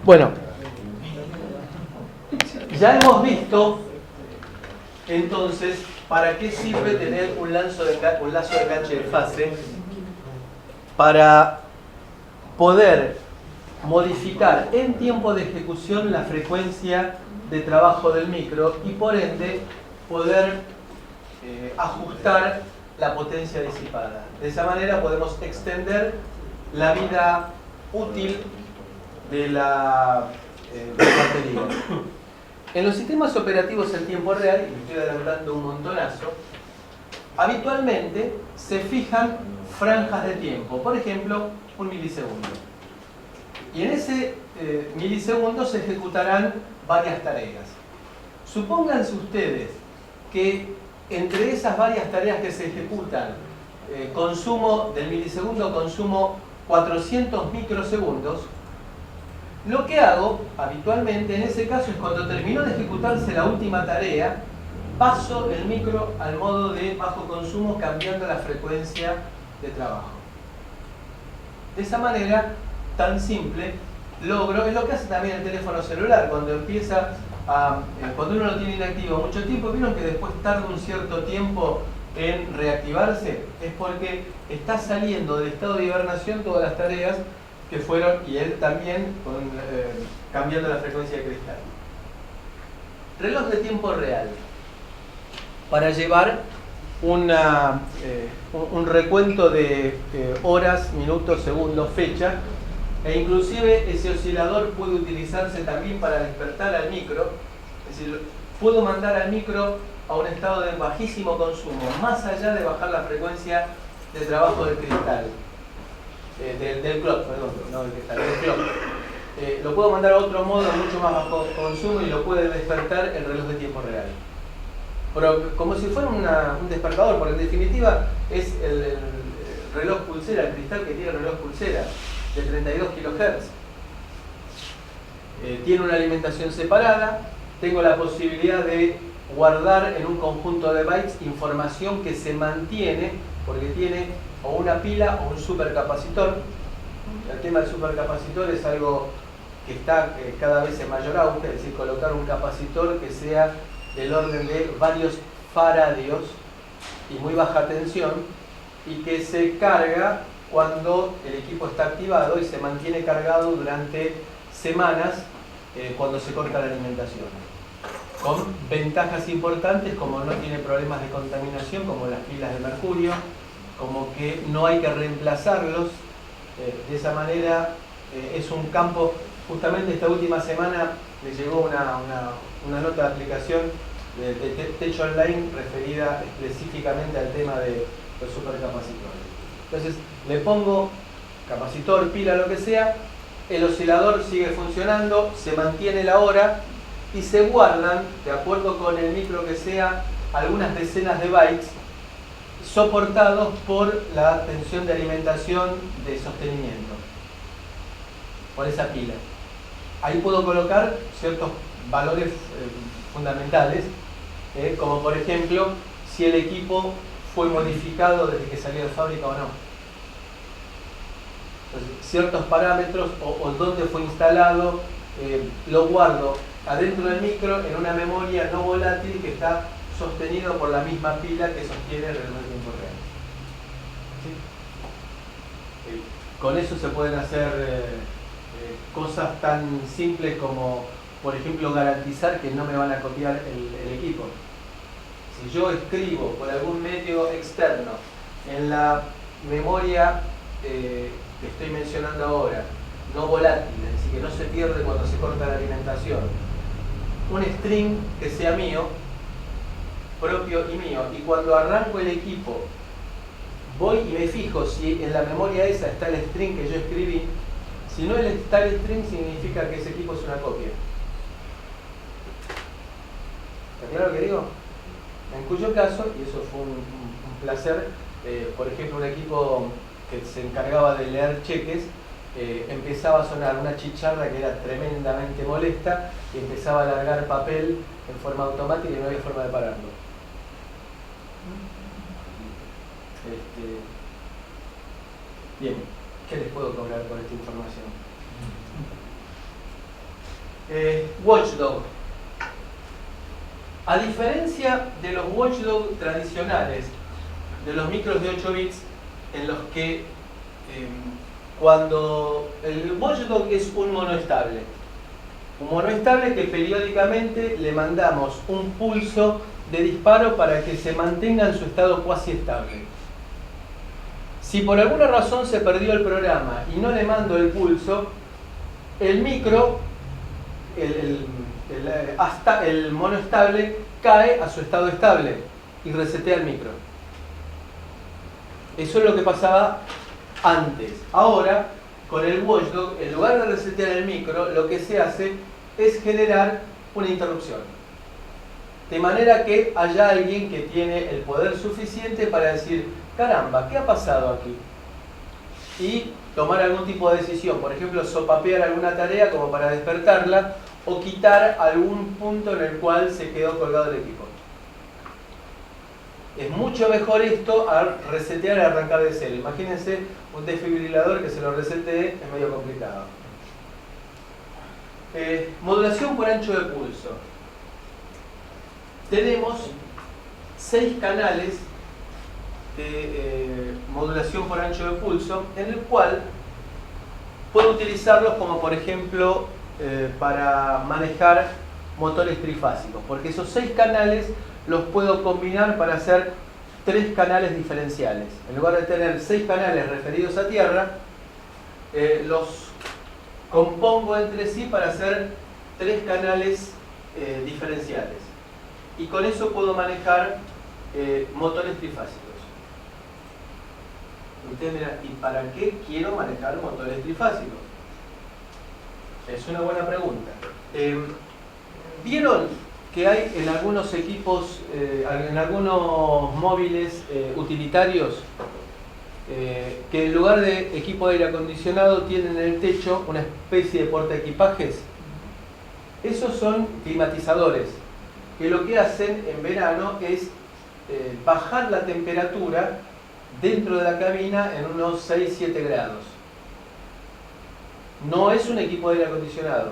Bueno, ya hemos visto entonces para qué sirve tener un lazo de enganche de fase para poder modificar en tiempo de ejecución la frecuencia de trabajo del micro y por ende poder ajustar la potencia disipada. De esa manera podemos extender la vida útil de la batería. En los sistemas operativos en tiempo real, y me estoy adelantando un montonazo, habitualmente se fijan franjas de tiempo, por ejemplo, 1 milisegundo. Y en ese milisegundo se ejecutarán varias tareas. Supónganse ustedes que entre esas varias tareas que se ejecutan, consumo del milisegundo, consumo 400 microsegundos. Lo que hago habitualmente en ese caso es cuando terminó de ejecutarse la última tarea, paso el micro al modo de bajo consumo cambiando la frecuencia de trabajo. De esa manera tan simple logro, es lo que hace también el teléfono celular cuando empieza a, cuando uno lo tiene inactivo mucho tiempo, vieron que después tarda un cierto tiempo en reactivarse, es porque está saliendo del estado de hibernación todas las tareas que fueron, y él también cambiando la frecuencia de cristal. Reloj de tiempo real para llevar un recuento de horas, minutos, segundos, fecha, e inclusive ese oscilador puede utilizarse también para despertar al micro. Es decir, puedo mandar al micro a un estado de bajísimo consumo, más allá de bajar la frecuencia de trabajo del cristal, del clock, perdón, no del cristal, del clock. Lo puedo mandar a otro modo mucho más bajo consumo y lo puede despertar el reloj de tiempo real. Pero como si fuera un despertador, porque en definitiva es el reloj pulsera, el cristal que tiene el reloj pulsera de 32 kHz. Tiene una alimentación separada, tengo la posibilidad de guardar en un conjunto de bytes información que se mantiene porque tiene o una pila o un supercapacitor. El tema del supercapacitor es algo que está cada vez en mayor auge, es decir, colocar un capacitor que sea del orden de varios faradios y muy baja tensión y que se carga cuando el equipo está activado y se mantiene cargado durante semanas cuando se corta la alimentación, con ventajas importantes como no tiene problemas de contaminación como las pilas de mercurio, como que no hay que reemplazarlos. De esa manera es un campo. Justamente esta última semana me llegó una nota de aplicación de Tech Online referida específicamente al tema de los supercapacitores. Entonces le pongo capacitor, pila, lo que sea, el oscilador sigue funcionando, se mantiene la hora y se guardan, de acuerdo con el micro que sea, algunas decenas de bytes soportados por la tensión de alimentación de sostenimiento, por esa pila. Ahí puedo colocar ciertos valores fundamentales, como por ejemplo si el equipo fue modificado desde que salió de fábrica o no. Entonces, ciertos parámetros o dónde fue instalado, lo guardo adentro del micro en una memoria no volátil que está sostenido por la misma pila que sostiene el reloj de tiempo real. ¿Sí? Con eso se pueden hacer cosas tan simples como, por ejemplo, garantizar que no me van a copiar el equipo. Si yo escribo por algún medio externo en la memoria que estoy mencionando ahora, no volátil, es decir, que no se pierde cuando se corta la alimentación, un string que sea mío, propio y mío, y cuando arranco el equipo voy y me fijo si en la memoria esa está el string que yo escribí. Si no está el string, significa que ese equipo es una copia. ¿Está claro lo que digo? En cuyo caso, y eso fue un placer, por ejemplo, un equipo que se encargaba de leer cheques, empezaba a sonar una chicharra que era tremendamente molesta y empezaba a largar papel en forma automática y no había forma de pararlo. Bien, ¿qué les puedo cobrar por esta información? Watchdog. A diferencia de los watchdog tradicionales, de los micros de 8 bits, en los que cuando el watchdog es un monoestable que periódicamente le mandamos un pulso de disparo para que se mantenga en su estado cuasi estable. Si por alguna razón se perdió el programa y no le mando el pulso, el micro, el monoestable, cae a su estado estable y resetea el micro. Eso es lo que pasaba antes. Ahora, con el watchdog, en lugar de resetear el micro, lo que se hace es generar una interrupción. De manera que haya alguien que tiene el poder suficiente para decir, caramba, ¿qué ha pasado aquí? Y tomar algún tipo de decisión, por ejemplo, sopapear alguna tarea como para despertarla o quitar algún punto en el cual se quedó colgado el equipo. Es mucho mejor esto a resetear y arrancar de cero. Imagínense un desfibrilador que se lo resetee, es medio complicado. Modulación por ancho de pulso. Tenemos 6 canales de modulación por ancho de pulso, en el cual puedo utilizarlos como por ejemplo para manejar motores trifásicos, porque esos 6 canales los puedo combinar para hacer 3 canales diferenciales. En lugar de tener 6 canales referidos a tierra, los compongo entre sí para hacer 3 canales diferenciales. Y con eso puedo manejar motores trifásicos. Ustedes dirán, ¿y para qué quiero manejar motores trifásicos? Es una buena pregunta. ¿Vieron que hay en algunos equipos, en algunos móviles utilitarios, que en lugar de equipo de aire acondicionado tienen en el techo una especie de portaequipajes? Esos son climatizadores, que lo que hacen en verano es bajar la temperatura dentro de la cabina en unos 6-7 grados. No es un equipo de aire acondicionado.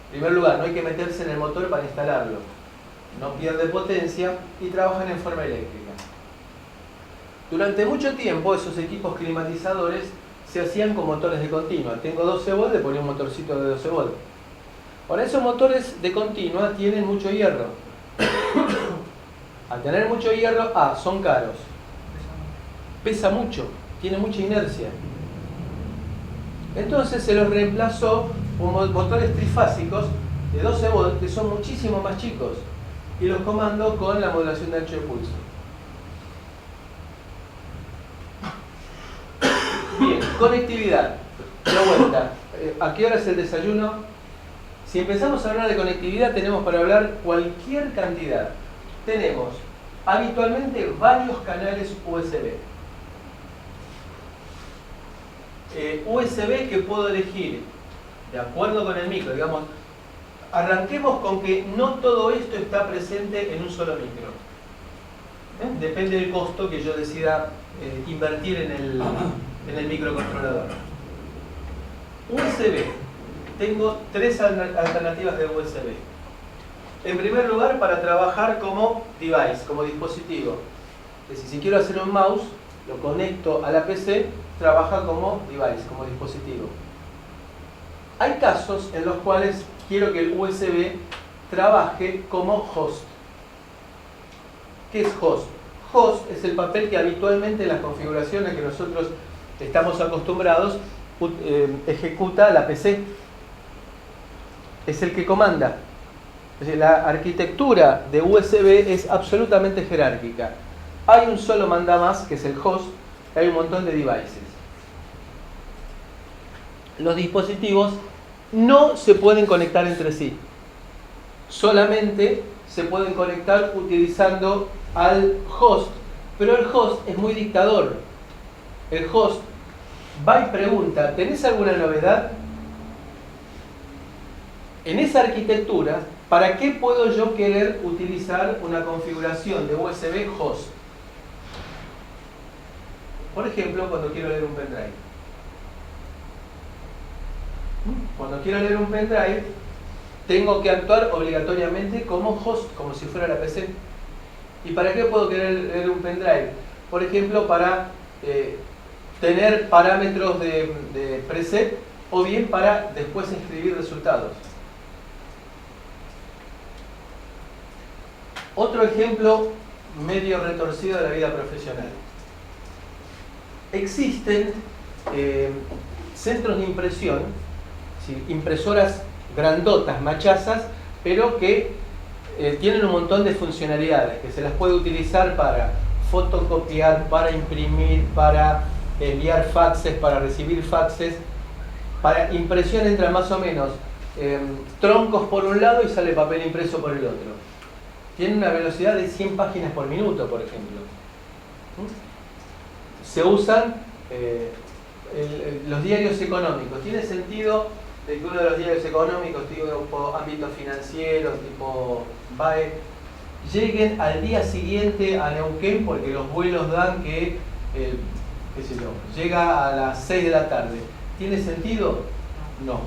En primer lugar, no hay que meterse en el motor para instalarlo. No pierde potencia y trabajan en forma eléctrica. Durante mucho tiempo esos equipos climatizadores se hacían con motores de continua. Tengo 12 volts, le ponía un motorcito de 12 volts. Ahora esos motores de continua tienen mucho hierro. Al tener mucho hierro, son caros. Pesa mucho, tiene mucha inercia. Entonces se los reemplazó por motores trifásicos de 12 volts que son muchísimo más chicos y los comando con la modulación de ancho de pulso. Bien, conectividad. De vuelta, ¿a qué hora es el desayuno? Si empezamos a hablar de conectividad tenemos para hablar cualquier cantidad. Tenemos habitualmente varios canales USB. USB que puedo elegir de acuerdo con el micro, digamos. Arranquemos con que no todo esto está presente en un solo micro. Depende del costo que yo decida invertir en el microcontrolador. USB. Tengo 3 alternativas de USB. En primer lugar, para trabajar como device, como dispositivo. Es decir, si quiero hacer un mouse, lo conecto a la PC, trabaja como device, como dispositivo. Hay casos en los cuales quiero que el USB trabaje como host. ¿Qué es host? Host es el papel que habitualmente en las configuraciones que nosotros estamos acostumbrados ejecuta la PC. Es el que comanda. Es decir, la arquitectura de USB es absolutamente jerárquica. Hay un solo mandamás, que es el host, y hay un montón de devices. Los dispositivos no se pueden conectar entre sí. Solamente se pueden conectar utilizando al host. Pero el host es muy dictador. El host va y pregunta, ¿tenés alguna novedad? En esa arquitectura, ¿para qué puedo yo querer utilizar una configuración de USB host? Por ejemplo, cuando quiero leer un pendrive. Cuando quiero leer un pendrive, tengo que actuar obligatoriamente como host, como si fuera la PC. ¿Y para qué puedo querer leer un pendrive? Por ejemplo, para tener parámetros de preset o bien para después escribir resultados. Otro ejemplo medio retorcido de la vida profesional. Existen centros de impresión, ¿sí? Impresoras grandotas, machazas, pero que tienen un montón de funcionalidades, que se las puede utilizar para fotocopiar, para imprimir, para enviar faxes, para recibir faxes. Para impresión entran más o menos troncos por un lado y sale papel impreso por el otro. Tiene una velocidad de 100 páginas por minuto, por ejemplo. Se usan los diarios económicos. Tiene sentido de que uno de los diarios económicos, tipo ámbito financiero, tipo BAE, lleguen al día siguiente a Neuquén porque los vuelos dan que, qué sé yo, llega a las 6 de la tarde. ¿Tiene sentido? No.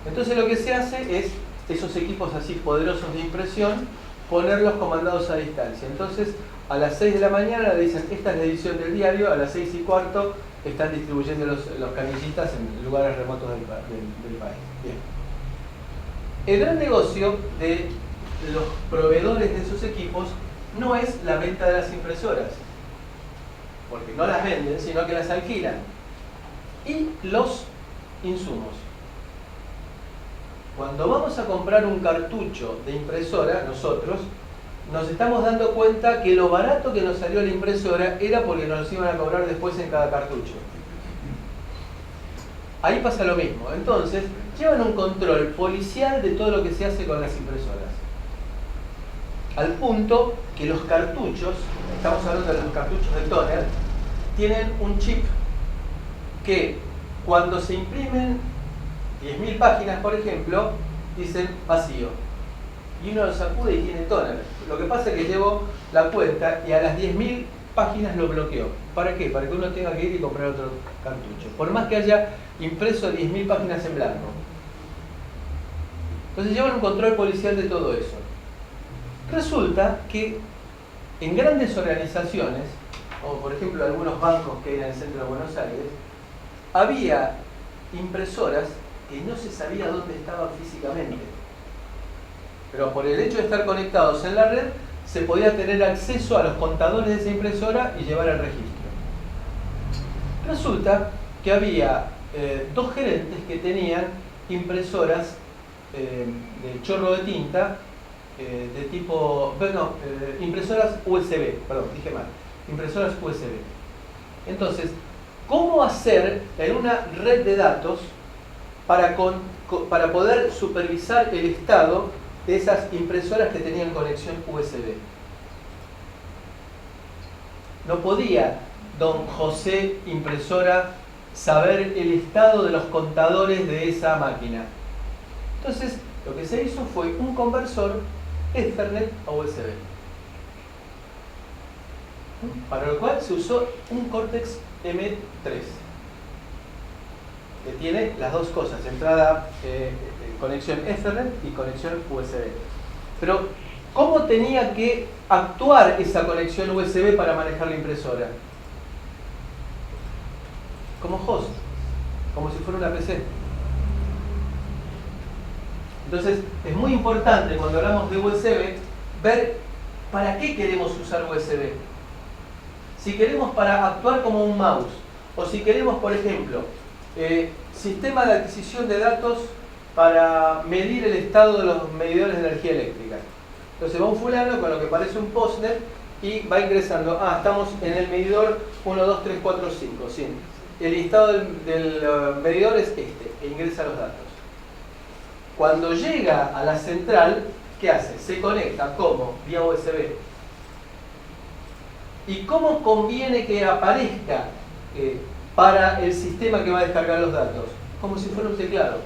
Entonces lo que se hace es esos equipos así poderosos de impresión, ponerlos comandados a distancia. Entonces a las 6 de la mañana le dicen, esta es la edición del diario, a las 6:15 están distribuyendo los canillitas en lugares remotos del país. Bien. El gran negocio de los proveedores de esos equipos no es la venta de las impresoras, porque no las venden, sino que las alquilan. Y los insumos. Cuando vamos a comprar un cartucho de impresora, nosotros nos estamos dando cuenta que lo barato que nos salió la impresora era porque nos los iban a cobrar después en cada cartucho. Ahí pasa lo mismo. Entonces, llevan un control policial de todo lo que se hace con las impresoras. Al punto que los cartuchos, estamos hablando de los cartuchos de Toner, tienen un chip que cuando se imprimen 10.000 páginas, por ejemplo, dicen vacío. Y uno lo sacude y tiene Toner. Lo que pasa es que llevo la cuenta y a las 10.000 páginas lo bloqueó. ¿Para qué? Para que uno tenga que ir y comprar otro cartucho. Por más que haya impreso 10.000 páginas en blanco. Entonces llevan un control policial de todo eso. Resulta que en grandes organizaciones, como por ejemplo algunos bancos que hay en el centro de Buenos Aires, había impresoras que no se sabía dónde estaban físicamente. Pero por el hecho de estar conectados en la red, se podía tener acceso a los contadores de esa impresora y llevar el registro. Resulta que había dos gerentes que tenían impresoras de chorro de tinta de tipo, bueno, impresoras USB, perdón, dije mal, impresoras USB. Entonces, ¿cómo hacer en una red de datos para poder supervisar el estado de esas impresoras que tenían conexión USB? No podía don José impresora saber el estado de los contadores de esa máquina. Entonces, lo que se hizo fue un conversor Ethernet a USB. Para lo cual se usó un Cortex M3, que tiene las dos cosas, entrada, conexión Ethernet y conexión USB. Pero, ¿cómo tenía que actuar esa conexión USB para manejar la impresora? Como host, como si fuera una PC. Entonces, es muy importante cuando hablamos de USB ver para qué queremos usar USB. Si queremos para actuar como un mouse, o si queremos, por ejemplo, sistema de adquisición de datos para medir el estado de los medidores de energía eléctrica. Entonces va un fulano con lo que parece un postnet y va ingresando, estamos en el medidor 1, 2, 3, 4, 5, ¿sí? El estado del medidor es este, e ingresa los datos. Cuando llega a la central, ¿qué hace? Se conecta, ¿cómo? Vía USB. ¿Y cómo conviene que aparezca para el sistema que va a descargar los datos? Como si fuera un teclado.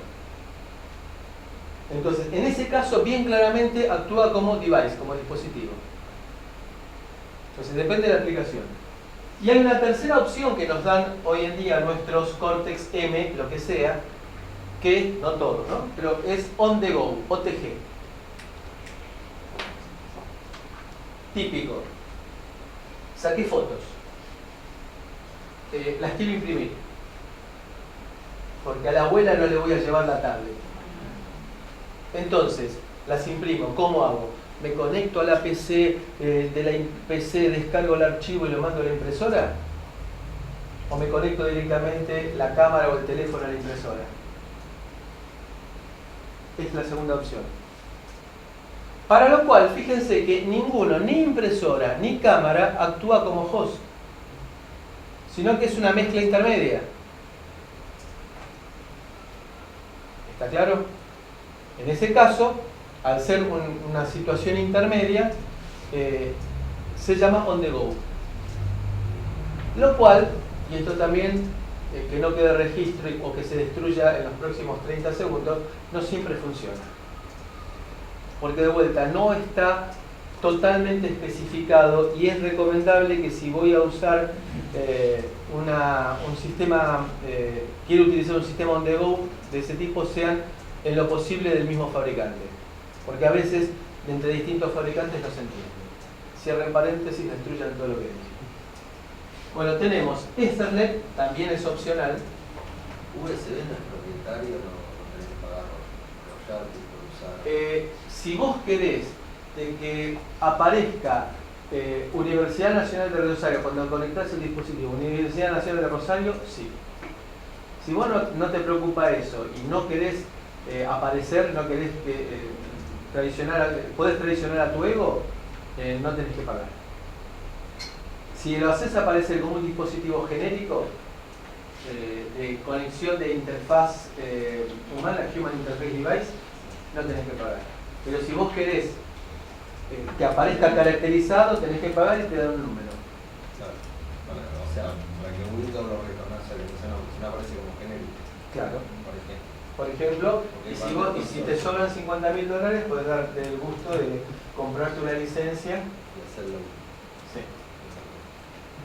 Entonces, en ese caso, bien claramente actúa como device, como dispositivo. Entonces, depende de la aplicación. Y hay una tercera opción que nos dan hoy en día nuestros Cortex M, lo que sea, que, no todo, ¿no? Pero es on the go, OTG. Típico. Saqué fotos. Las quiero imprimir. Porque a la abuela no le voy a llevar la tablet. Entonces, las imprimo. ¿Cómo hago? ¿Me conecto a la PC, de la PC descargo el archivo y lo mando a la impresora? ¿O me conecto directamente la cámara o el teléfono a la impresora? Es la segunda opción. Para lo cual, fíjense que ninguno, ni impresora ni cámara, actúa como host, sino que es una mezcla intermedia. ¿Está claro? En ese caso, al ser una situación intermedia, se llama on the go. Lo cual, y esto también, que no quede registro o que se destruya en los próximos 30 segundos, no siempre funciona. Porque de vuelta, no está totalmente especificado y es recomendable que si voy a usar un sistema, quiero utilizar un sistema on the go de ese tipo, sean en lo posible del mismo fabricante. Porque a veces, entre distintos fabricantes no se entiende. Cierren paréntesis, destruyan todo lo que dije. Bueno, tenemos Ethernet, también es opcional. USB no es propietario, no tenés que pagar los royalties por usar. Si vos querés de que aparezca Universidad Nacional de Rosario cuando conectás el dispositivo, Universidad Nacional de Rosario, sí. Si vos no te preocupa eso y no querés aparecer, no querés podés traicionar a tu ego, no tenés que pagar. Si lo haces aparecer como un dispositivo genérico de conexión de interfaz humana, Human Interface Device, no tenés que pagar. Pero si vos querés que aparezca caracterizado, tenés que pagar y te dan un número. Claro. O sea, para que un Windows lo reconoce, si no aparece como genérico. Claro. Por ejemplo. Por ejemplo, y si te sobran $50.000, puedes darte el gusto de comprarte una licencia Y hacerlo. sí.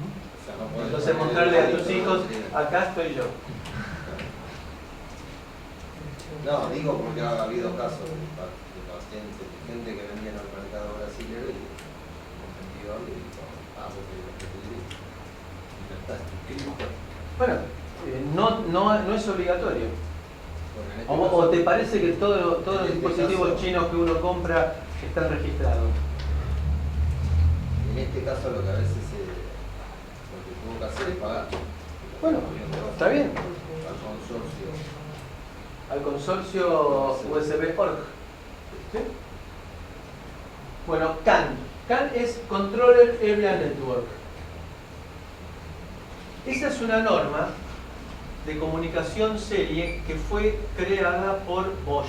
O sea, no puedes Entonces mostrarle a tus hijos, acá estoy yo. No, digo porque ha habido casos de pacientes, de gente que vendían al mercado brasileño y un vendedor le dijo, porque lo que tú dices. Y ya está. Bueno, no es obligatorio. ¿O te parece que todos los dispositivos chinos que uno compra están registrados? En este caso lo que a veces lo que tuvo que hacer es pagar. Bueno, está bien. Al consorcio. Al consorcio USB.org. ¿Sí? Bueno, CAN. CAN es Controller Area Network. Esa es una norma de comunicación serie que fue creada por Bosch,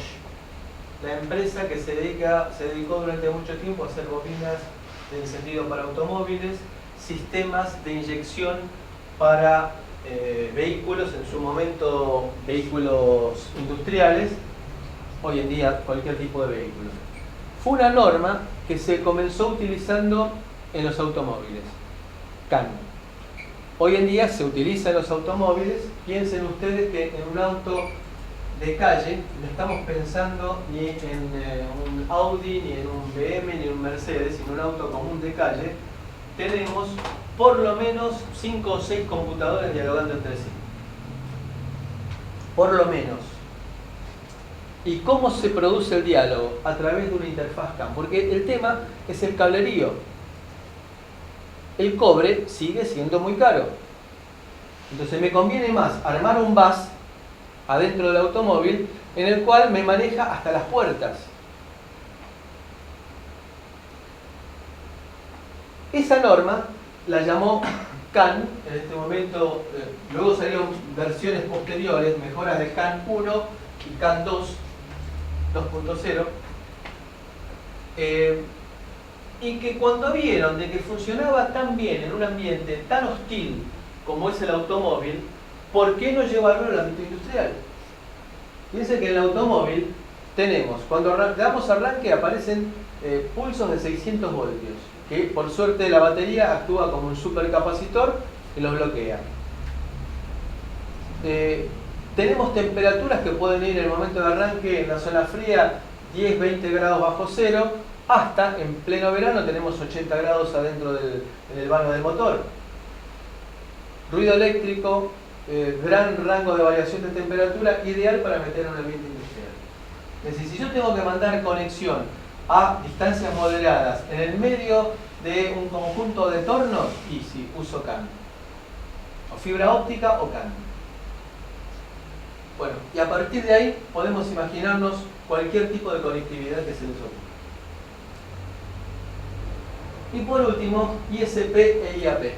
la empresa que se dedicó durante mucho tiempo a hacer bobinas de encendido para automóviles, sistemas de inyección para vehículos, en su momento vehículos industriales, hoy en día cualquier tipo de vehículo. Fue una norma que se comenzó utilizando en los automóviles, CAN. Hoy en día se utiliza en los automóviles. Piensen ustedes que en un auto de calle no estamos pensando ni en un Audi, ni en un BM, ni en un Mercedes, sino un auto común de calle. Tenemos por lo menos 5 o 6 computadores dialogando entre sí. Por lo menos. ¿Y cómo se produce el diálogo? A través de una interfaz CAN. Porque el tema es el cablerío. El cobre sigue siendo muy caro. Entonces me conviene más armar un bus adentro del automóvil en el cual me maneja hasta las puertas. Esa norma la llamó CAN, en este momento, luego salieron versiones posteriores, mejoras de CAN 1 y CAN 2, 2.0. Y que cuando vieron de que funcionaba tan bien en un ambiente tan hostil como es el automóvil, ¿por qué no llevarlo al ámbito industrial? Fíjense que en el automóvil tenemos, cuando damos arranque aparecen pulsos de 600 voltios, que por suerte la batería actúa como un supercapacitor que los bloquea. Tenemos temperaturas que pueden ir en el momento de arranque en la zona fría 10-20 grados bajo cero, hasta en pleno verano tenemos 80 grados adentro en el vano del motor. Ruido eléctrico, gran rango de variación de temperatura, ideal para meter en un ambiente industrial. Es decir, si yo tengo que mandar conexión a distancias moderadas en el medio de un conjunto de tornos, y si uso CAN, o fibra óptica o CAN. Bueno, y a partir de ahí podemos imaginarnos cualquier tipo de conectividad que se les ocurra. Y por último, ISP e IAP.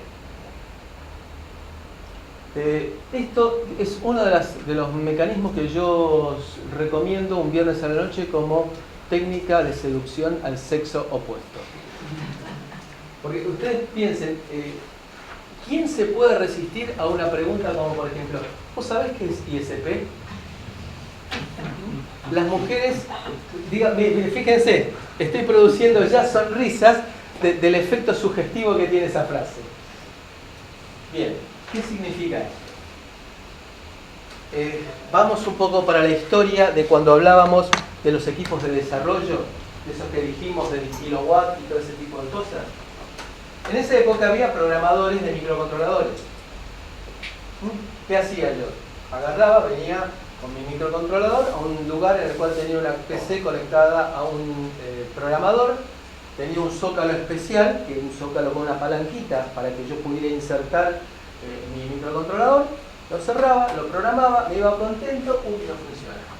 Esto es uno de los mecanismos que yo os recomiendo un viernes a la noche como técnica de seducción al sexo opuesto. Porque ustedes piensen, ¿quién se puede resistir a una pregunta como por ejemplo, ¿vos sabés qué es ISP? Las mujeres, fíjense, estoy produciendo ya sonrisas del efecto sugestivo que tiene esa frase. Bien, ¿qué significa esto? Vamos un poco para la historia de cuando hablábamos de los equipos de desarrollo, de esos que dijimos del kilowatt y todo ese tipo de cosas. En esa época había programadores de microcontroladores. ¿Qué hacía yo? Agarraba, venía con mi microcontrolador a un lugar en el cual tenía una PC conectada a un programador, tenía un zócalo especial, que es un zócalo con una palanquita para que yo pudiera insertar mi microcontrolador, lo cerraba, lo programaba, me iba contento, no funcionaba.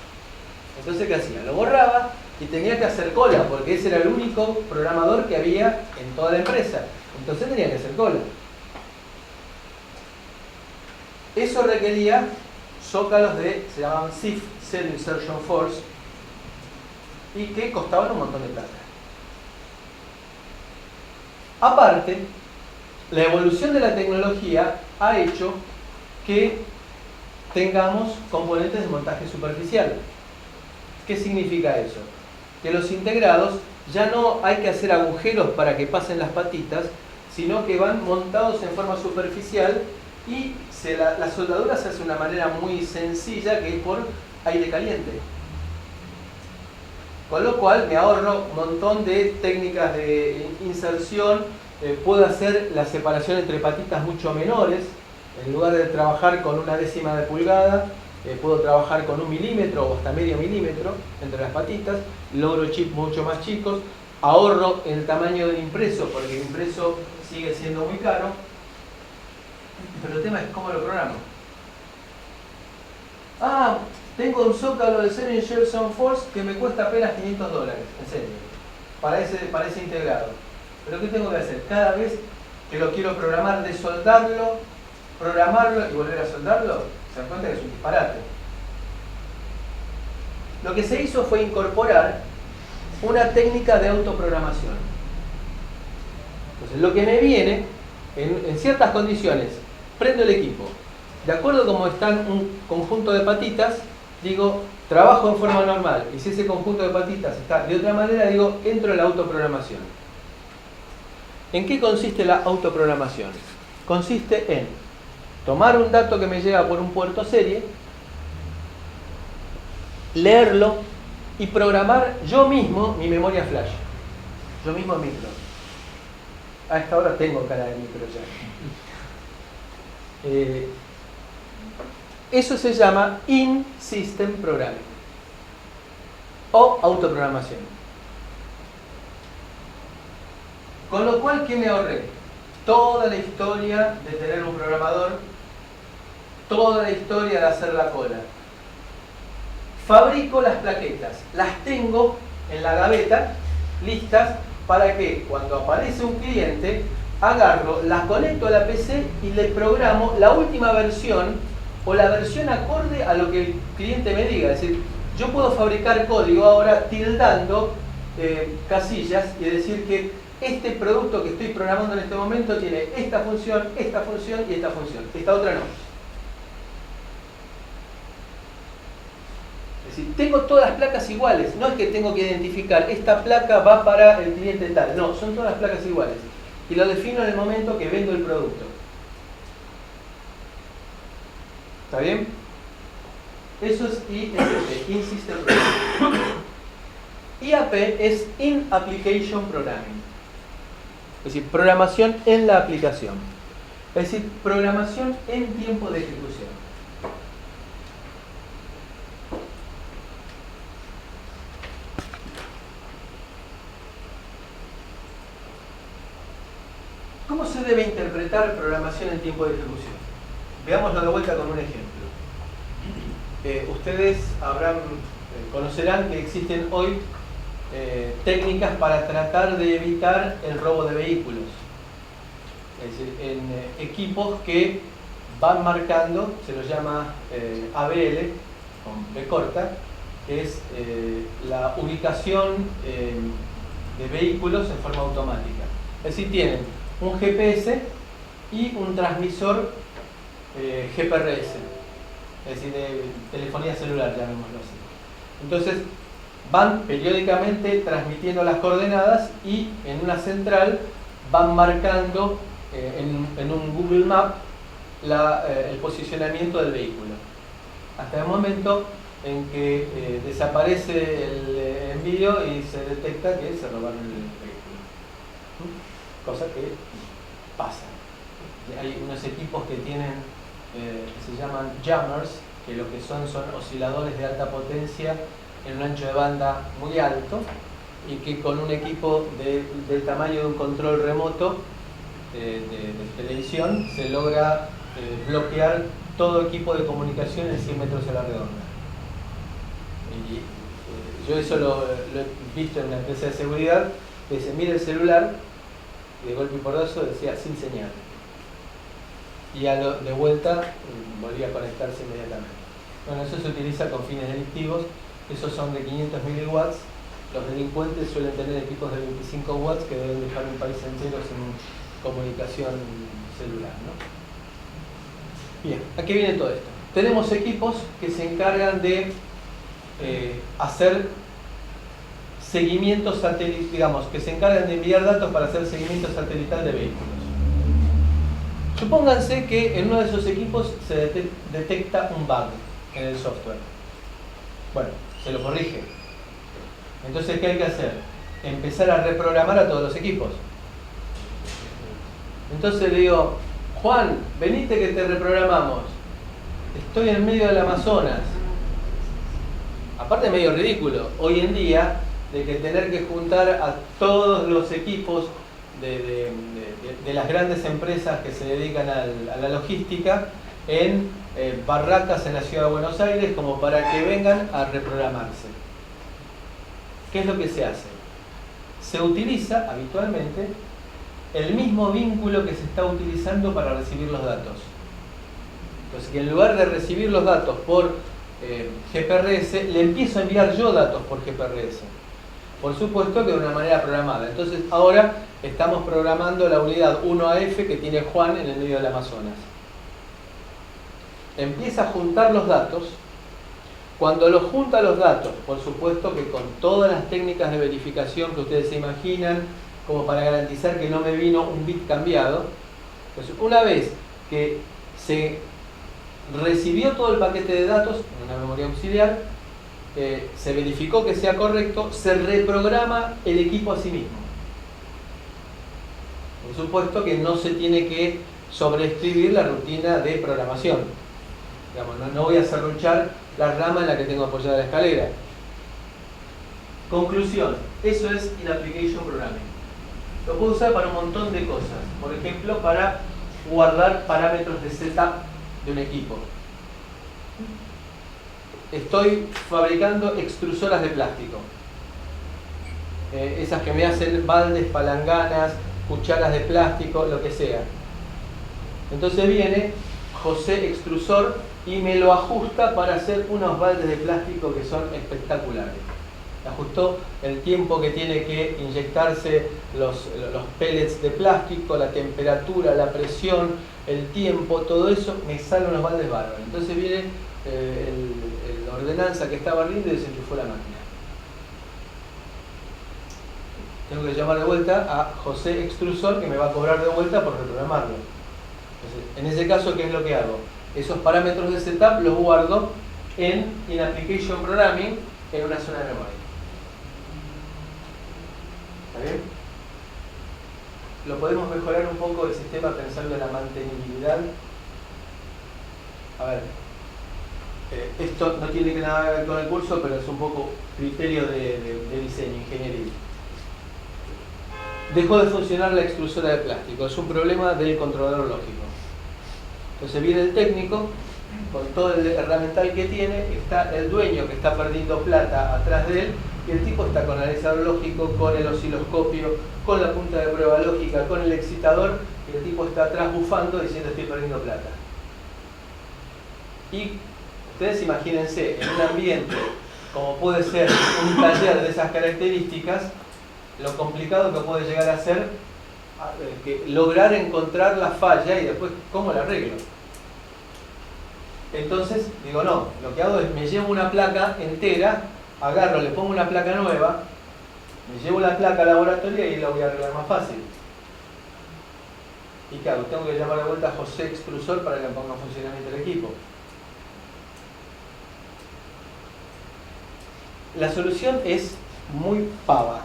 Entonces, ¿qué hacía? Lo borraba y tenía que hacer cola, porque ese era el único programador que había en toda la empresa. Entonces tenía que hacer cola. Eso requería zócalos se llamaban CIF, Cell Insertion Force, y que costaban un montón de plata. Aparte, la evolución de la tecnología ha hecho que tengamos componentes de montaje superficial. ¿Qué significa eso? Que los integrados ya no hay que hacer agujeros para que pasen las patitas, sino que van montados en forma superficial y la soldadura se hace de una manera muy sencilla, que es por aire caliente. Con lo cual me ahorro un montón de técnicas de inserción, puedo hacer la separación entre patitas mucho menores. En lugar de trabajar con 1/10 de pulgada, puedo trabajar con 1 milímetro o hasta medio milímetro entre las patitas, logro chips mucho más chicos, ahorro el tamaño del impreso, porque el impreso sigue siendo muy caro, pero el tema es cómo lo programo. Tengo un zócalo de Cell Insertion Force que me cuesta apenas $500, en serio, para ese integrado. Pero ¿qué tengo que hacer? Cada vez que lo quiero programar, desoldarlo, programarlo y volver a soldarlo, se dan cuenta que es un disparate. Lo que se hizo fue incorporar una técnica de autoprogramación. Entonces, lo que me viene, en ciertas condiciones, prendo el equipo. De acuerdo a cómo están un conjunto de patitas, digo, trabajo en forma normal. Y si ese conjunto de patitas está de otra manera, digo, entro en la autoprogramación. ¿En qué consiste la autoprogramación? Consiste en tomar un dato que me llega por un puerto serie, leerlo y programar yo mismo mi memoria flash. Yo mismo micro. A esta hora tengo cara de micro ya. Eso se llama In-System Programming o autoprogramación. Con lo cual, ¿qué me ahorré? Toda la historia de tener un programador, toda la historia de hacer la cola. Fabrico las plaquetas, las tengo en la gaveta, listas, para que cuando aparece un cliente, agarro, las conecto a la PC y le programo la última versión o la versión acorde a lo que el cliente me diga. Es decir, yo puedo fabricar código ahora tildando casillas y decir que este producto que estoy programando en este momento tiene esta función y esta función. Esta otra no. Es decir, tengo todas las placas iguales. No es que tengo que identificar, esta placa va para el cliente tal. No, son todas las placas iguales. Y lo defino en el momento que vendo el producto. ¿Está bien? Eso es ISP, In System Programming. IAP es In Application Programming. Es decir, programación en la aplicación. Es decir, programación en tiempo de ejecución. ¿Cómo se debe interpretar programación en tiempo de ejecución? Veámoslo de vuelta con un ejemplo. Ustedes conocerán que existen hoy técnicas para tratar de evitar el robo de vehículos. Es decir, en equipos que van marcando, se los llama ABL, con B corta, que es la ubicación de vehículos en forma automática. Es decir, tienen un GPS y un transmisor GPRS, es decir, de telefonía celular, llamémoslo así. Entonces, van periódicamente transmitiendo las coordenadas y en una central van marcando en un Google Map el posicionamiento del vehículo. Hasta el momento en que desaparece el envío y se detecta que se robaron el vehículo. Cosa que pasa. Hay unos equipos que tienen, se llaman jammers, que lo que son osciladores de alta potencia en un ancho de banda muy alto y que con un equipo del tamaño de un control remoto de televisión se logra bloquear todo equipo de comunicación en 100 metros a la redonda. Y yo eso lo he visto en una empresa de seguridad que dice, mire el celular, y de golpe y porrazo decía sin señal. Y de vuelta volvía a conectarse inmediatamente. Bueno, eso se utiliza con fines delictivos. Esos son de 500 miliwatts. Los delincuentes suelen tener equipos de 25 watts que deben dejar un país entero sin comunicación celular, ¿no? Bien, ¿a qué viene todo esto? Tenemos equipos que se encargan de hacer seguimiento satelital, digamos, que se encargan de enviar datos para hacer seguimiento satelital de vehículos. Supónganse que en uno de esos equipos se detecta un bug en el software. Bueno, se lo corrige. Entonces, ¿qué hay que hacer? Empezar a reprogramar a todos los equipos. Entonces le digo, Juan, venite que te reprogramamos. Estoy en medio del Amazonas. Aparte medio ridículo, hoy en día, de que tener que juntar a todos los equipos de las grandes empresas que se dedican a la logística en barracas en la ciudad de Buenos Aires como para que vengan a reprogramarse. ¿Qué es lo que se hace? Se utiliza habitualmente el mismo vínculo que se está utilizando para recibir los datos. Entonces, que en lugar de recibir los datos por GPRS, le empiezo a enviar yo datos por GPRS. Por supuesto que de una manera programada. Entonces, ahora estamos programando la unidad 1AF que tiene Juan en el medio del Amazonas. Empieza a juntar los datos. Cuando los junta los datos, por supuesto que con todas las técnicas de verificación que ustedes se imaginan, como para garantizar que no me vino un bit cambiado. Entonces, una vez que se recibió todo el paquete de datos en una memoria auxiliar, se verificó que sea correcto, se reprograma el equipo a sí mismo. Por supuesto que no se tiene que sobreescribir la rutina de programación. Digamos, no voy a serruchar la rama en la que tengo apoyada la escalera. Conclusión, eso es In Application Programming. Lo puedo usar para un montón de cosas. Por ejemplo, para guardar parámetros de setup de un equipo. Estoy fabricando extrusoras de plástico. Esas que me hacen baldes, palanganas, cucharas de plástico, lo que sea. Entonces viene José Extrusor y me lo ajusta para hacer unos baldes de plástico que son espectaculares. Ajustó el tiempo que tiene que inyectarse los pellets de plástico, la temperatura, la presión, el tiempo, todo eso, me salen unos baldes bárbaros. Entonces viene la ordenanza que estaba riendo y desenchufó la máquina. Tengo que llamar de vuelta a José Extrusor que me va a cobrar de vuelta por reprogramarlo. Entonces, en ese caso, ¿qué es lo que hago? Esos parámetros de setup los guardo en In-Application Programming en una zona de memoria. ¿Está bien? Lo podemos mejorar un poco el sistema pensando en la mantenibilidad. A ver, esto no tiene nada que ver con el curso, pero es un poco criterio de diseño, ingeniería. Dejó de funcionar la extrusora de plástico, es un problema del controlador lógico. Entonces viene el técnico, con todo el herramental que tiene, está el dueño que está perdiendo plata atrás de él, y el tipo está con el analizador lógico, con el osciloscopio, con la punta de prueba lógica, con el excitador, y el tipo está atrás bufando diciendo estoy perdiendo plata. Y ustedes imagínense, en un ambiente como puede ser un taller de esas características, lo complicado que puede llegar a ser lograr encontrar la falla y después cómo la arreglo. Entonces digo, no, lo que hago es me llevo una placa entera, agarro, le pongo una placa nueva, me llevo la placa al laboratorio y la voy a arreglar más fácil. ¿Y qué hago? Tengo que llamar de vuelta a José Extrusor para que me ponga en funcionamiento el equipo. La solución es muy pava,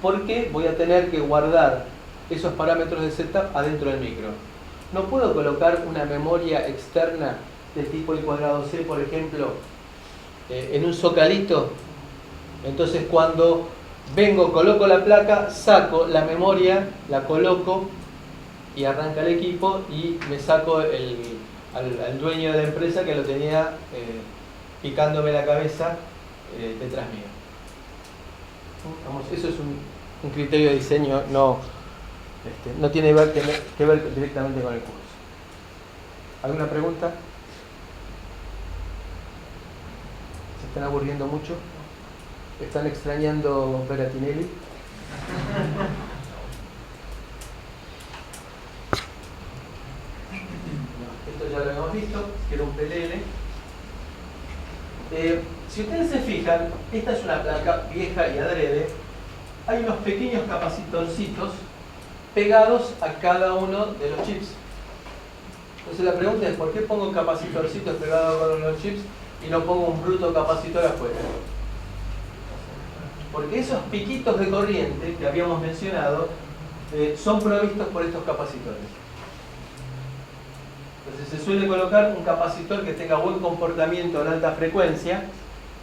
porque voy a tener que guardar esos parámetros de setup adentro del micro. No puedo colocar una memoria externa del tipo I²C, por ejemplo, en un zocalito. Entonces cuando vengo, coloco la placa, saco la memoria, la coloco y arranca el equipo y me saco al dueño de la empresa que lo tenía picándome la cabeza detrás mío. Vamos, eso es un criterio de diseño, no tiene que ver directamente con el curso. ¿Alguna pregunta? ¿Se están aburriendo mucho? ¿Están extrañando ver a Tinelli? Esto ya lo habíamos visto, que era un PLL. Si ustedes se fijan, esta es una placa vieja y adrede. Hay unos pequeños capacitorcitos pegados a cada uno de los chips. Entonces la pregunta es, ¿por qué pongo capacitorcitos pegados a cada uno de los chips y no pongo un bruto capacitor afuera? Porque esos piquitos de corriente que habíamos mencionado son provistos por estos capacitores. Entonces se suele colocar un capacitor que tenga buen comportamiento en alta frecuencia,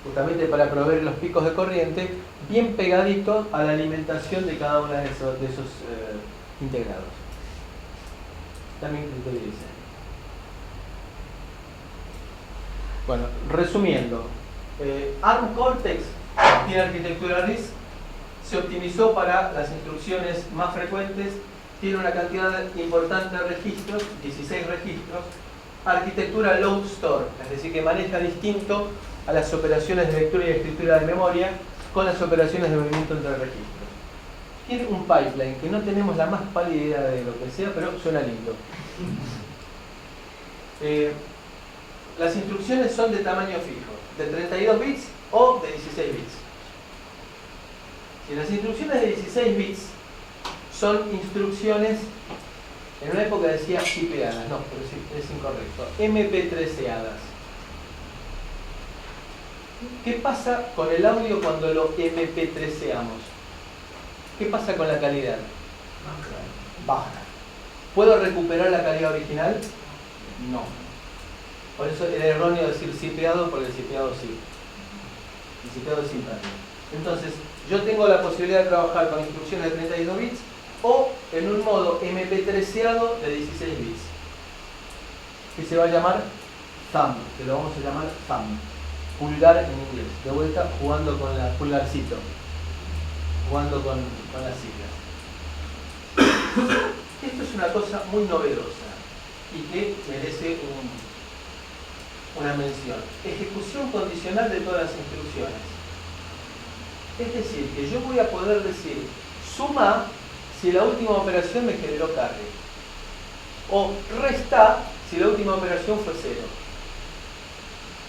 justamente para proveer los picos de corriente, bien pegadito a la alimentación de cada uno de esos integrados. También criterio de diseño. Bueno, resumiendo, ARM Cortex tiene arquitectura RISC, se optimizó para las instrucciones más frecuentes, tiene una cantidad importante de registros, 16 registros, arquitectura load store, es decir, que maneja distinto a las operaciones de lectura y escritura de memoria con las operaciones de movimiento entre registros. Tiene un pipeline que no tenemos la más pálida idea de lo que sea, pero suena lindo. Las instrucciones son de tamaño fijo, de 32 bits o de 16 bits. Si las instrucciones de 16 bits son instrucciones, en una época decía chipeadas, no, pero sí, es incorrecto, MP13adas. ¿Qué pasa con el audio cuando lo MP13amos? ¿Qué pasa con la calidad? Baja. ¿Puedo recuperar la calidad original? No. Por eso era erróneo decir cipeado, porque el cipeado sí. El cipeado es simultáneo. Entonces, yo tengo la posibilidad de trabajar con instrucciones de 32 bits o en un modo MP13ado de 16 bits, que se va a llamar thumb, que lo vamos a llamar thumb. Pulgar en inglés, de vuelta jugando con el pulgarcito, jugando con las siglas. Esto es una cosa muy novedosa y que merece una mención. Ejecución condicional de todas las instrucciones. Es decir, que yo voy a poder decir suma si la última operación me generó carry, o resta si la última operación fue 0.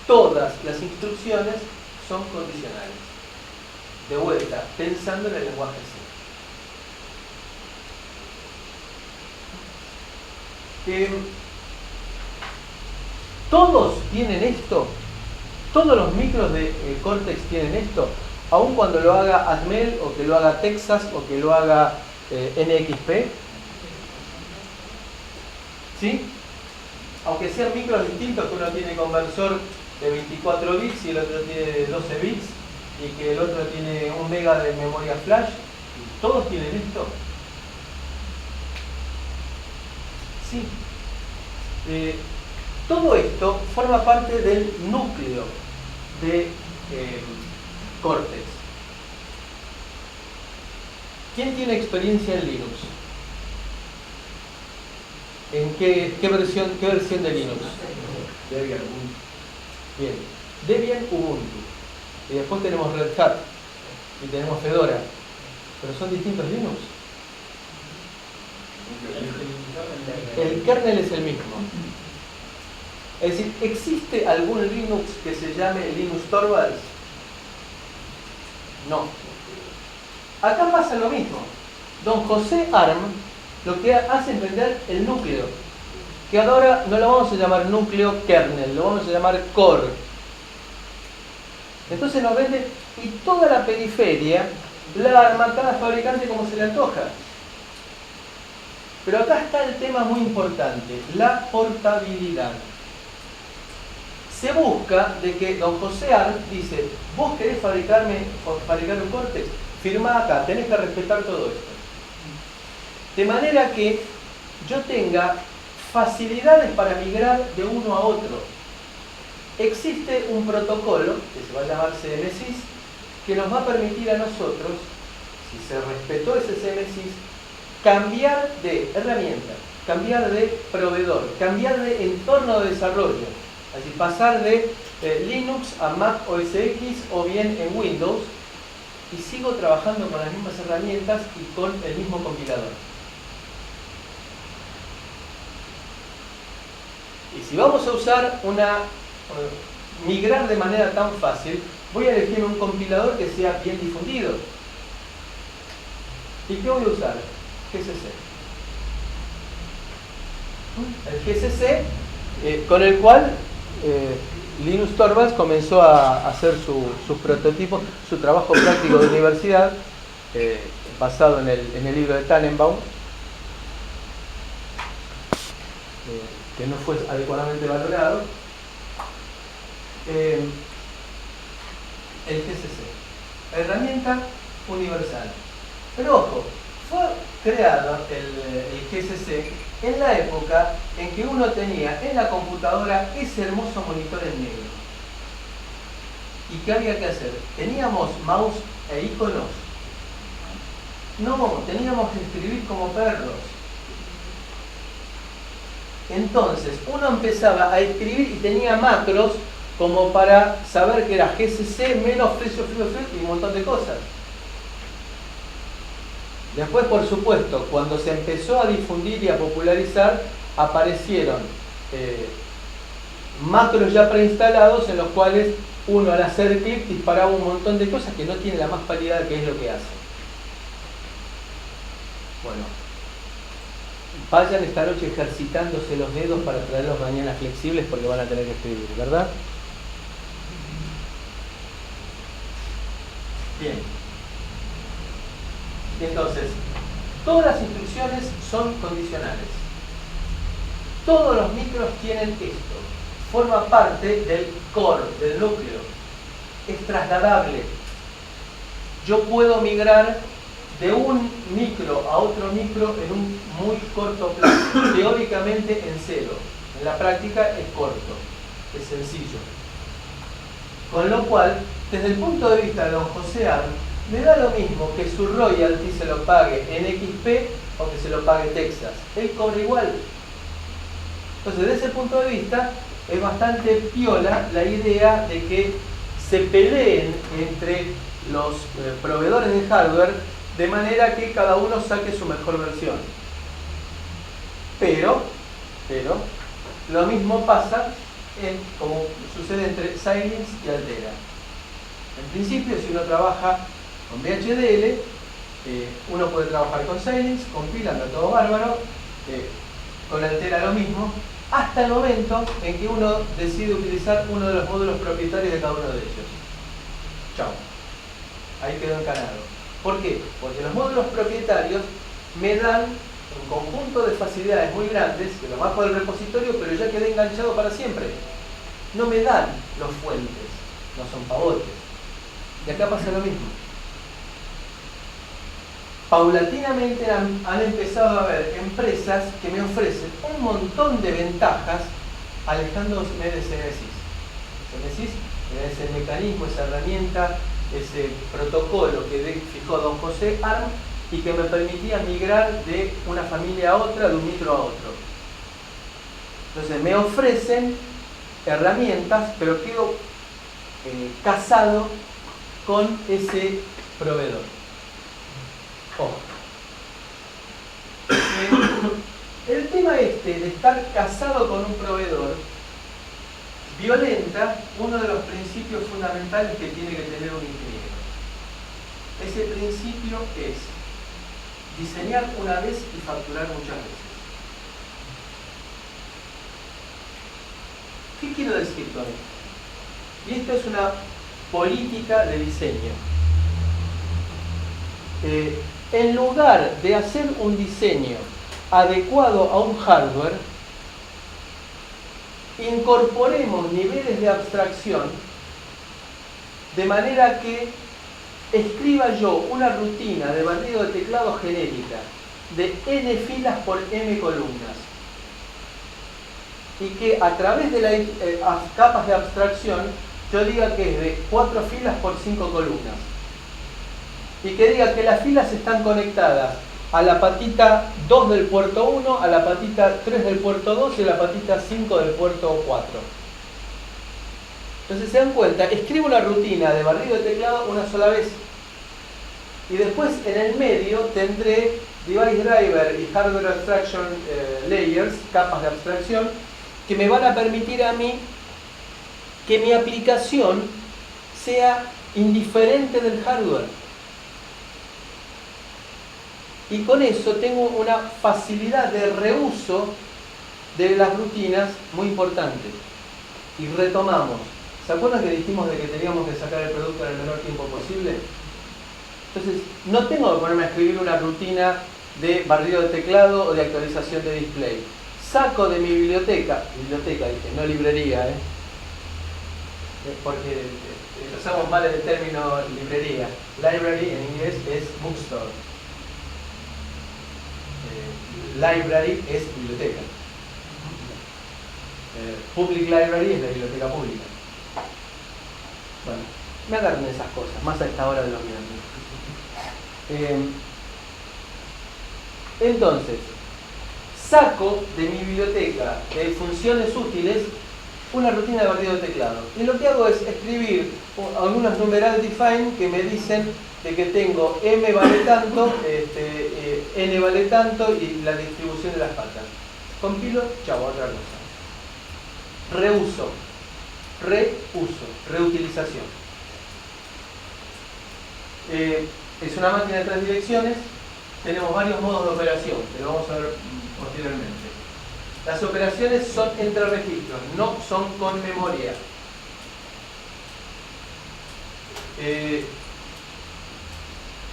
Todas las instrucciones son condicionales. De vuelta, pensando en el lenguaje C. todos tienen esto, todos los micros de Cortex tienen esto, aun cuando lo haga Atmel, o que lo haga Texas, o que lo haga NXP. ¿Sí? Aunque sean micros distintos, que uno tiene conversor de 24 bits y el otro tiene 12 bits, y que el otro tiene 1 mega de memoria flash, ¿todos tienen esto? Sí. Todo esto forma parte del núcleo de Cortex. ¿Quién tiene experiencia en Linux? ¿En qué versión de Linux? Debian. Bien. Debian, Ubuntu. Y después tenemos Red Hat. Y tenemos Fedora. Pero son distintos Linux. El kernel es el mismo. Es decir, ¿existe algún Linux que se llame Linus Torvalds? No. Acá pasa lo mismo. Don José Arm lo que hace es vender el núcleo, que ahora no lo vamos a llamar núcleo kernel, lo vamos a llamar core. Entonces nos vende, y toda la periferia la arma cada fabricante como se le antoja. Pero acá está el tema muy importante, la portabilidad. Se busca de que don José Arm dice, vos querés fabricar un Cortex, firmá acá, tenés que respetar todo esto. De manera que yo tenga facilidades para migrar de uno a otro. Existe un protocolo, que se va a llamar CMSIS, que nos va a permitir a nosotros, si se respetó ese CMSIS, cambiar de herramienta, cambiar de proveedor, cambiar de entorno de desarrollo. Así pasar de Linux a Mac OS X o bien en Windows, y sigo trabajando con las mismas herramientas y con el mismo compilador. Y si vamos a usar migrar de manera tan fácil, voy a elegir un compilador que sea bien difundido. ¿Y qué voy a usar? GCC. El GCC con el cual Linus Torvalds comenzó a hacer sus prototipos, su trabajo práctico de universidad, basado en el libro de Tannenbaum, que no fue adecuadamente valorado. El GCC, herramienta universal. Pero ojo, fue creado el GCC en la época en que uno tenía en la computadora ese hermoso monitor en negro. ¿Y qué había que hacer? ¿Teníamos mouse e iconos? No, teníamos que escribir como perros. Entonces, uno empezaba a escribir y tenía macros como para saber que era GCC menos precio y un montón de cosas. Después, por supuesto, cuando se empezó a difundir y a popularizar, aparecieron macros ya preinstalados en los cuales uno al hacer clic disparaba un montón de cosas que no tiene la más pálida de qué es lo que hace. Bueno, vayan esta noche ejercitándose los dedos para traerlos mañana flexibles porque van a tener que escribir, ¿verdad? Bien. Y entonces, todas las instrucciones son condicionales. Todos los micros tienen esto. Forma parte del core, del núcleo. Es trasladable. Yo puedo migrar de un micro a otro micro en un muy corto plazo. Teóricamente en cero. En la práctica es corto. Es sencillo. Con lo cual, desde el punto de vista de don José Arm, me da lo mismo que su royalty se lo pague en XP o que se lo pague Texas. Él cobra igual. Entonces, desde ese punto de vista, es bastante piola la idea de que se peleen entre los proveedores de hardware de manera que cada uno saque su mejor versión. Pero, lo mismo pasa como sucede entre Xilinx y Altera. En principio, si uno trabaja con VHDL, uno puede trabajar con Xilinx, compilando todo bárbaro, con Altera lo mismo, hasta el momento en que uno decide utilizar uno de los módulos propietarios de cada uno de ellos. Chao. Ahí quedó encanado. ¿Por qué? Porque los módulos propietarios me dan un conjunto de facilidades muy grandes, que lo bajo del repositorio, pero ya quedé enganchado para siempre. No me dan los fuentes, no son pavotes. Y acá pasa lo mismo. Paulatinamente han empezado a haber empresas que me ofrecen un montón de ventajas alejándose de Senesys. Senesys es el mecanismo, esa herramienta, ese protocolo que fijó don José Arm y que me permitía migrar de una familia a otra, de un micro a otro. Entonces me ofrecen herramientas, pero quedo casado con ese proveedor. Ojo. El tema de estar casado con un proveedor violenta uno de los principios fundamentales que tiene que tener un ingeniero. Ese principio es diseñar una vez y facturar muchas veces. ¿Qué quiero decir con esto? Y esto es una política de diseño. En lugar de hacer un diseño adecuado a un hardware, incorporemos niveles de abstracción de manera que escriba yo una rutina de barrido de teclado genérica de n filas por m columnas y que a través de las capas de abstracción yo diga que es de 4 filas por 5 columnas y que diga que las filas están conectadas a la patita 2 del puerto 1, a la patita 3 del puerto 2 y a la patita 5 del puerto 4. Entonces se dan cuenta, escribo una rutina de barrido de teclado una sola vez. Y después en el medio tendré device driver y hardware abstraction layers, capas de abstracción, que me van a permitir a mí que mi aplicación sea indiferente del hardware. Y con eso tengo una facilidad de reuso de las rutinas muy importante. Y retomamos. ¿Se acuerdan que dijimos de que teníamos que sacar el producto en el menor tiempo posible? Entonces, no tengo que ponerme a escribir una rutina de barrido de teclado o de actualización de display. Saco de mi biblioteca dije, no librería, porque usamos mal el término librería. Library en inglés es bookstore. Library es biblioteca. Public library es la biblioteca pública. Bueno, me agarran esas cosas, más a esta hora de los viernes. Entonces, saco de mi biblioteca de funciones útiles una rutina de barrido de teclado. Y lo que hago es escribir algunos numeral define que me dicen de que tengo m vale tanto, n vale tanto y la distribución de las patas. Compilo, chao, otra cosa. Reuso, reutilización. Es una máquina de 3 direcciones, tenemos varios modos de operación, que lo vamos a ver posteriormente. Las operaciones son entre registros, no son con memoria.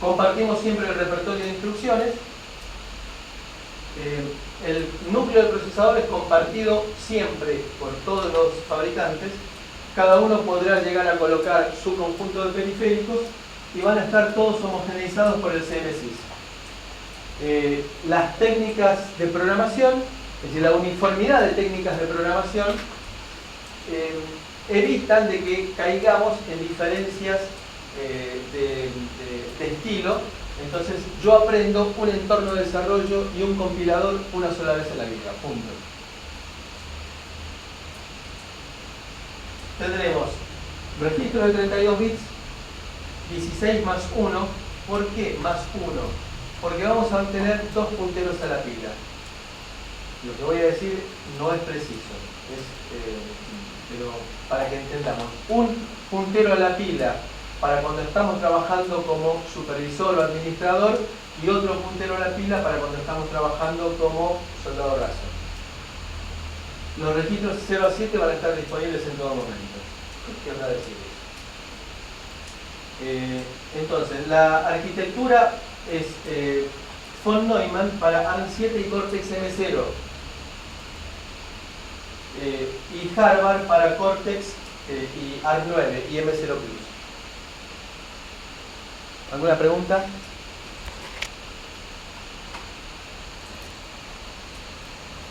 Compartimos siempre el repertorio de instrucciones. El núcleo del procesador es compartido siempre por todos los fabricantes. Cada uno podrá llegar a colocar su conjunto de periféricos y van a estar todos homogeneizados por el CMSIS. Las técnicas de programación, es decir, la uniformidad de técnicas de programación, evitan de que caigamos en diferencias de estilo. Entonces yo aprendo un entorno de desarrollo y un compilador una sola vez en la vida, punto. Tendremos registros de 32 bits, 16 más 1. ¿Por qué más 1? Porque vamos a obtener 2 punteros a la pila. Lo que voy a decir no es preciso, pero para que entendamos. Un puntero a la pila para cuando estamos trabajando como supervisor o administrador y otro puntero a la pila para cuando estamos trabajando como soldado raso. Los registros 0 a 7 van a estar disponibles en todo momento. ¿Qué os va a decir eso? Entonces, la arquitectura es von Neumann para ARM7 y Cortex M0. Y Harvard para Cortex y ARM9 y M0 Plus. ¿Alguna pregunta?